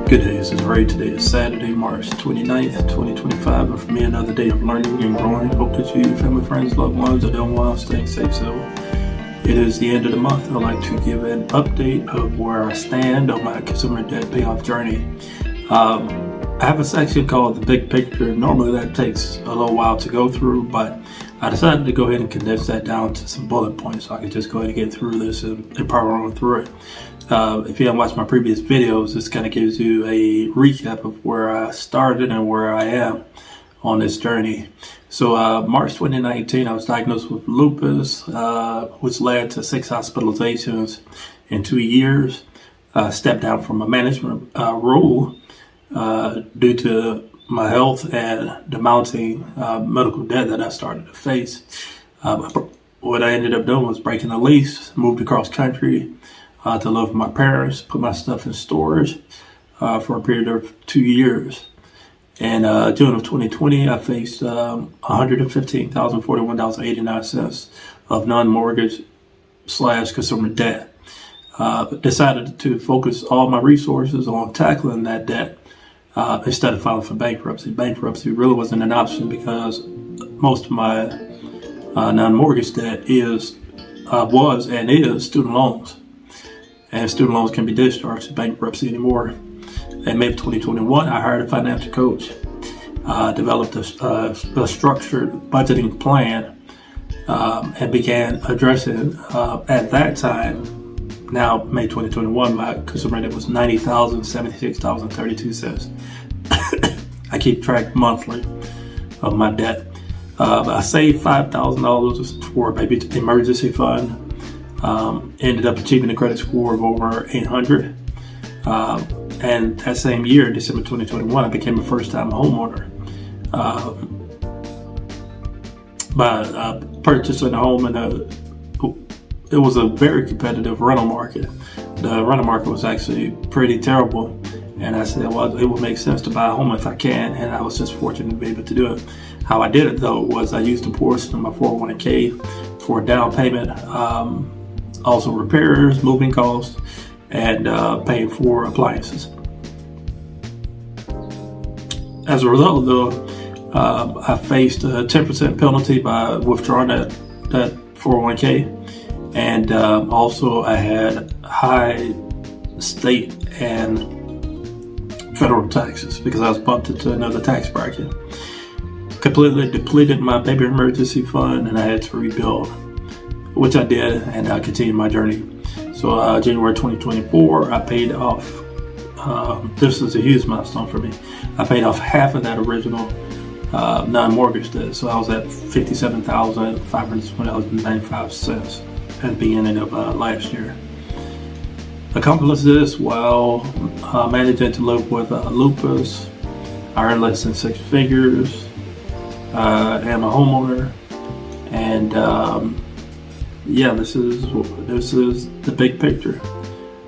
Good day, this is Ray. Today is Saturday, March 29th, 2025, and for me, another day of learning and growing. Hope that you, family, friends, loved ones are doing well, staying safe. So it is the end of the month. I'd like to give an update of where I stand on my consumer debt payoff journey. I have a section called the big picture. Normally that takes a little while to go through, but I decided to go ahead and condense that down to some bullet points so I could just go ahead and get through this and power on through it. If you haven't watched my previous videos, this kind of gives you a recap of where I started and where I am on this journey. So March 2019, I was diagnosed with lupus, which led to 6 hospitalizations in 2 years. Stepped down from a management role due to my health and the mounting medical debt that I started to face. What I ended up doing was breaking a lease, moved across country to live with my parents, put my stuff in storage for a period of 2 years. In June of 2020, I faced $115,041.89 of non-mortgage / consumer debt. Decided to focus all my resources on tackling that debt instead of filing for bankruptcy. Bankruptcy really wasn't an option because most of my non-mortgage debt was and is student loans. And student loans can be discharged in bankruptcy anymore. In May of 2021, I hired a financial coach, developed a structured budgeting plan, and began addressing, at that time, now May 2021, my consumer debt was $90,076.32. I keep track monthly of my debt. I saved $5,000 for a baby emergency fund. Ended up achieving a credit score of over 800. And that same year, December 2021, I became a first-time homeowner. By purchasing a home it was a very competitive rental market. The rental market was actually pretty terrible. And I said, well, it would make sense to buy a home if I can. And I was just fortunate to be able to do it. How I did it, though, was I used a portion of my 401k for a down payment, also repairs, moving costs, and paying for appliances. As a result, though, I faced a 10% penalty by withdrawing that 401k. And also I had high state and federal taxes because I was bumped into another tax bracket. Completely depleted my baby emergency fund and I had to rebuild, which I did, and I continued my journey. So January 2024, I paid off, this is a huge milestone for me. I paid off half of that original non-mortgage debt. So I was at $57,520.95 at the beginning of last year. Accomplished this while managing to live with lupus. I earned less than 6 figures. I am a homeowner, and yeah, this is the big picture.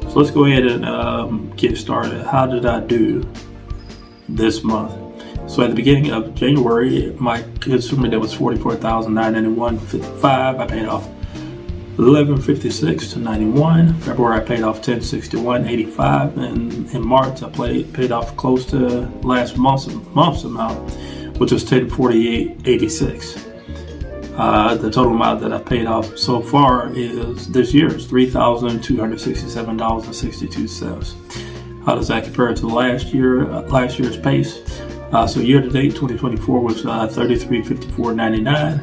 So let's go ahead and get started. How did I do this month? So at the beginning of January, my consumer debt was $44,991.55. I paid off $1156.91. February, I paid off $1061.85, and in March, I paid off close to last month's amount, which was $1048.86. The total amount that I paid off so far this year is $3,267.62. How does that compare to last year's pace? So year to date, 2024 was $3354.99.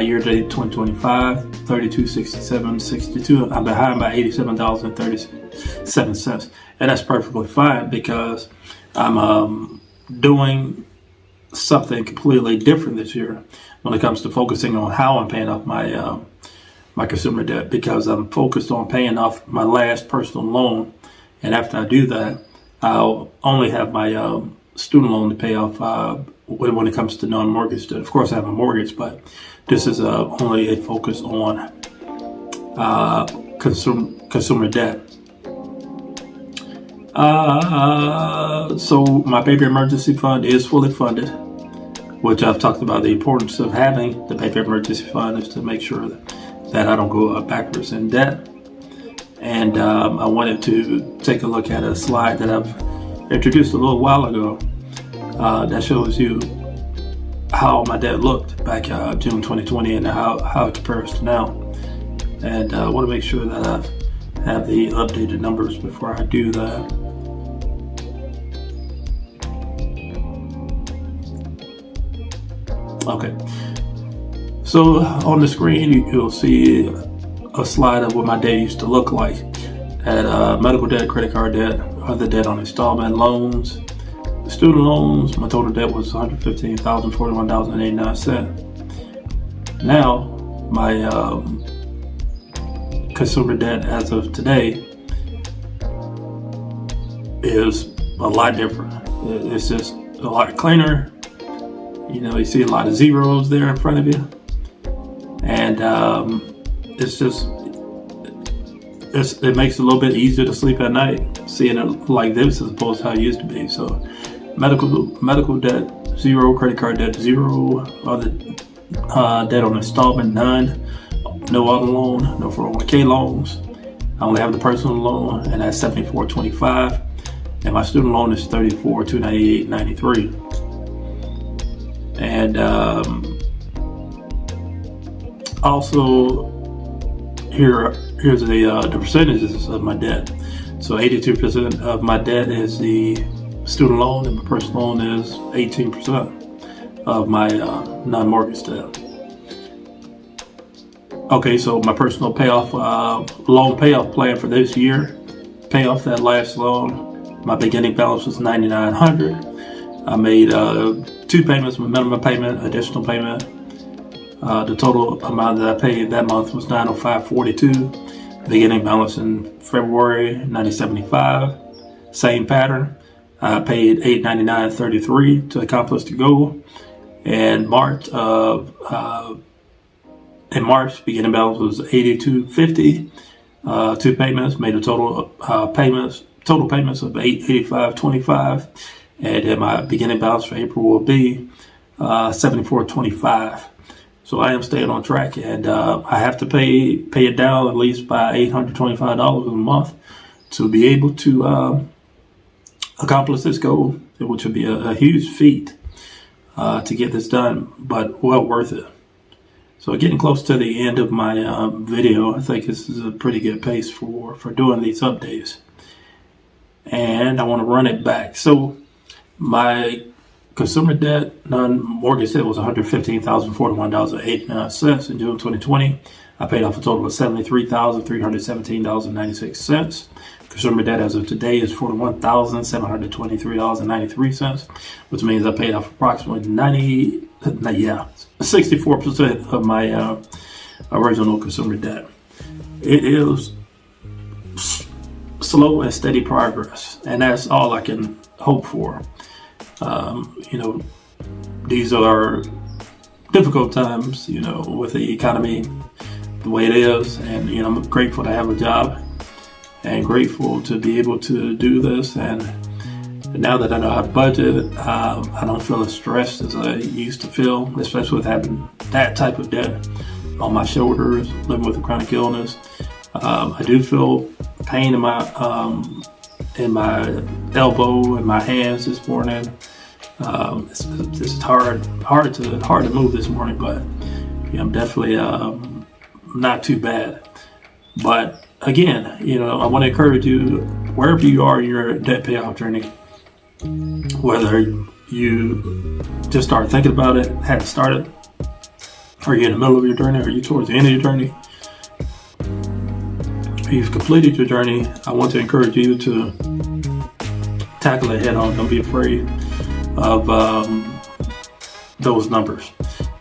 Year to date, 2025, $3267.62. I'm behind by $87.37, and that's perfectly fine because I'm doing something completely different this year when it comes to focusing on how I'm paying off my consumer debt, because I'm focused on paying off my last personal loan, and after I do that, I'll only have my student loan to pay off when it comes to non-mortgage debt. Of course, I have a mortgage, but this is only a focus on consumer debt. So my baby emergency fund is fully funded, which I've talked about. The importance of having the baby emergency fund is to make sure that I don't go backwards in debt. And I wanted to take a look at a slide that I've introduced a little while ago that shows you how my debt looked back June 2020 and how it compares to now. And I want to make sure that I have the updated numbers before I do that. Okay, so on the screen you'll see a slide of what my debt used to look like. At medical debt, credit card debt, other debt on installment loans, student loans, my total debt was $115,041.89. Now my consumer debt as of today is a lot different. It's just a lot cleaner. You know, you see a lot of zeros there in front of you, and it makes it a little bit easier to sleep at night, seeing it like this as opposed to how it used to be. So, medical debt 0, credit card debt 0, other debt on installment none, no auto loan, no 401k loans. I only have the personal loan, and that's $74.25, and my student loan is $34,298.93. And also here's the percentages of my debt. So 82% of my debt is the student loan, and my personal loan is 18% of my non-mortgage debt. Okay, so my personal loan payoff plan for this year, pay off that last loan. My beginning balance was $9,900. I made 2 payments with minimum payment, additional payment. The total amount that I paid that month was $905.42. Beginning balance in February, $90.75. Same pattern. I paid $899.33 to accomplish the goal. And in March, beginning balance was $82.50. 2 payments made a total payments of $885.25. And then my beginning balance for April will be $74.25. So I am staying on track, and I have to pay it down at least by $825 a month to be able to accomplish this goal, which would be a huge feat to get this done, but well worth it. So getting close to the end of my video, I think this is a pretty good pace for doing these updates. And I want to run it back. So my consumer debt, non-mortgage debt was $115,041.89 in June 2020. I paid off a total of $73,317.96. Consumer debt as of today is $41,723.93, which means I paid off approximately 64% of my original consumer debt. It is slow and steady progress, and that's all I can hope for. These are difficult times, with the economy the way it is, and I'm grateful to have a job and grateful to be able to do this. And now that I know how to budget, I don't feel as stressed as I used to feel, especially with having that type of debt on my shoulders, living with a chronic illness. I do feel pain in my elbow and my hands this morning. It's hard to move this morning, but I'm definitely not too bad. But again, I want to encourage you, wherever you are in your debt payoff journey, whether you just start thinking about it, hadn't started, or you're in the middle of your journey, or you're towards the end of your journey, if you've completed your journey, I want to encourage you to tackle it head on. Don't be afraid of those numbers.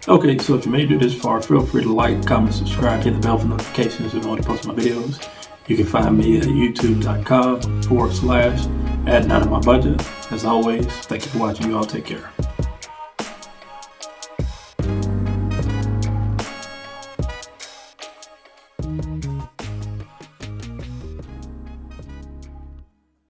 Okay, so if you made it this far, feel free to like, comment, subscribe, hit the bell for notifications in order to post my videos. You can find me at youtube.com/@9ofmybudget. As always, thank you for watching. You all take care.